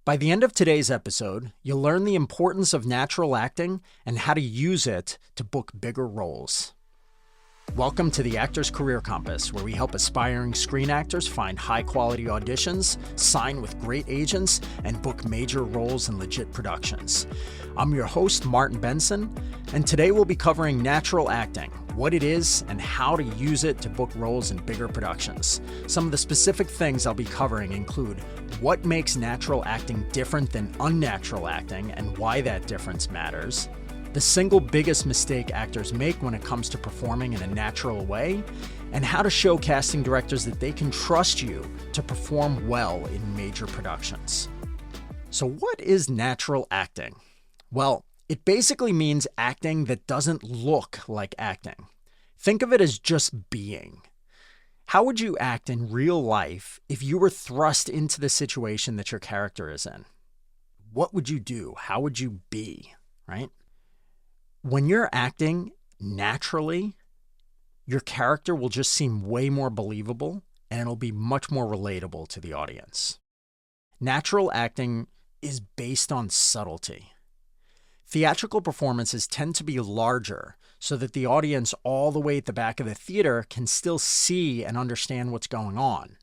By the end of today's episode, you'll learn the importance of natural acting and how to use it to book bigger roles. Welcome to the Actor's Career Compass, where we help aspiring screen actors find high-quality auditions, sign with great agents, and book major roles in legit productions. I'm your host, Martin Benson, and today we'll be covering natural acting, what it is, and how to use it to book roles in bigger productions. Some of the specific things I'll be covering include what makes natural acting different than unnatural acting and why that difference matters, the single biggest mistake actors make when it comes to performing in a natural way, and how to show casting directors that they can trust you to perform well in major productions. So what is natural acting? Well, it basically means acting that doesn't look like acting. Think of it as just being. How would you act in real life if you were thrust into the situation that your character is in? What would you do? How would you be, right? When you're acting naturally, your character will just seem way more believable and it'll be much more relatable to the audience. Natural acting is based on subtlety. Theatrical performances tend to be larger so that the audience all the way at the back of the theater can still see and understand what's going on.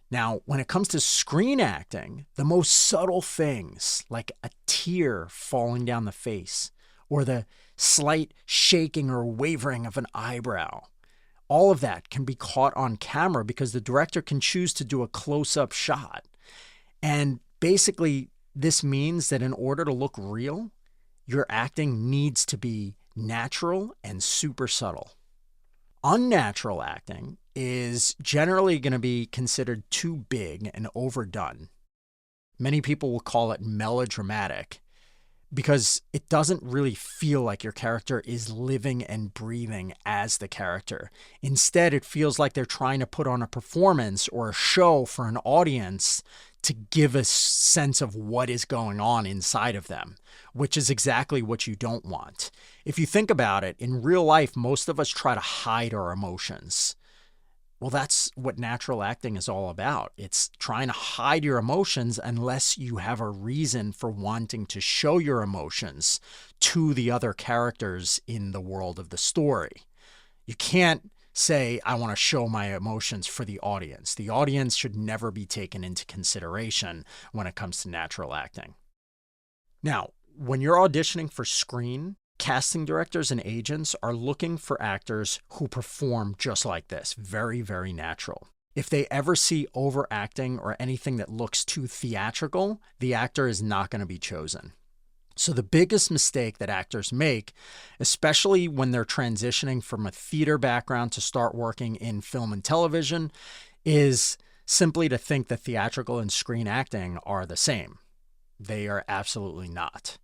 Now, when it comes to screen acting, the most subtle things, like a tear falling down the face, or the slight shaking or wavering of an eyebrow. All of that can be caught on camera because the director can choose to do a close-up shot. And basically, this means that in order to look real, your acting needs to be natural and super subtle. Unnatural acting is generally going to be considered too big and overdone. Many people will call it melodramatic, because it doesn't really feel like your character is living and breathing as the character. Instead, it feels like they're trying to put on a performance or a show for an audience to give a sense of what is going on inside of them, which is exactly what you don't want. If you think about it, in real life, most of us try to hide our emotions. Well, that's what natural acting is all about. It's trying to hide your emotions unless you have a reason for wanting to show your emotions to the other characters in the world of the story. You can't say, I want to show my emotions for the audience. The audience should never be taken into consideration when it comes to natural acting. Now, when you're auditioning for screen, casting directors and agents are looking for actors who perform just like this, very, very natural. If they ever see overacting or anything that looks too theatrical, the actor is not going to be chosen. So the biggest mistake that actors make, especially when they're transitioning from a theater background to start working in film and television, is simply to think that theatrical and screen acting are the same. They are absolutely not.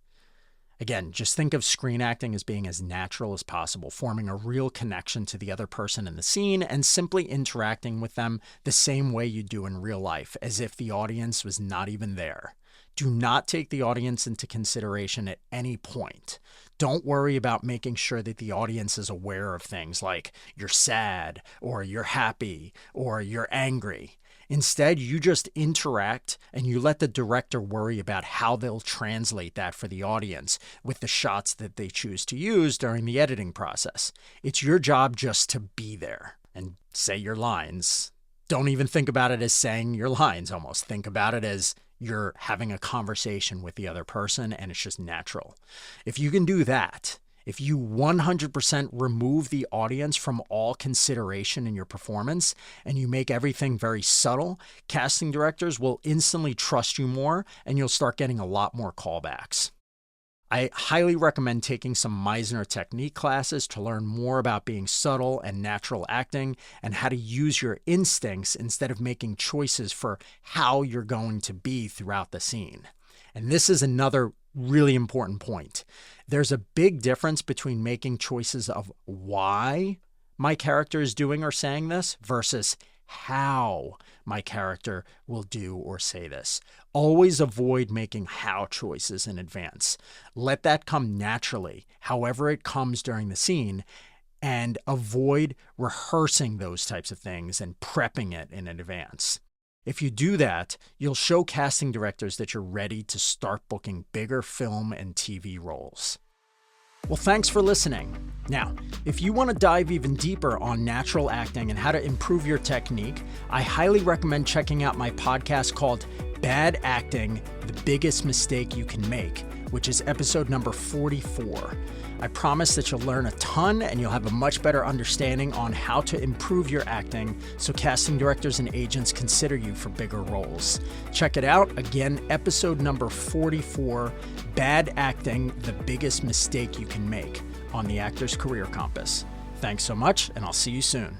Again, just think of screen acting as being as natural as possible, forming a real connection to the other person in the scene and simply interacting with them the same way you do in real life, as if the audience was not even there. Do not take the audience into consideration at any point. Don't worry about making sure that the audience is aware of things like you're sad, or you're happy, or you're angry. Instead, you just interact and you let the director worry about how they'll translate that for the audience with the shots that they choose to use during the editing process. It's your job just to be there and say your lines. Don't even think about it as saying your lines almost. Think about it as you're having a conversation with the other person and it's just natural. If you can do that, if you 100% remove the audience from all consideration in your performance and you make everything very subtle, casting directors will instantly trust you more and you'll start getting a lot more callbacks. I highly recommend taking some Meisner technique classes to learn more about being subtle and natural acting and how to use your instincts instead of making choices for how you're going to be throughout the scene. And this is another really important point. There's a big difference between making choices of why my character is doing or saying this versus how my character will do or say this. Always avoid making how choices in advance. Let that come naturally, however it comes during the scene, and avoid rehearsing those types of things and prepping it in advance. If you do that, you'll show casting directors that you're ready to start booking bigger film and TV roles. Well, thanks for listening. Now, if you want to dive even deeper on natural acting and how to improve your technique, I highly recommend checking out my podcast called Bad Acting: The Biggest Mistake You Can Make, which is episode number 44. I promise that you'll learn a ton and you'll have a much better understanding on how to improve your acting so casting directors and agents consider you for bigger roles. Check it out. Again, episode number 44, Bad Acting: The Biggest Mistake You Can Make, on the Actor's Career Compass. Thanks so much, and I'll see you soon.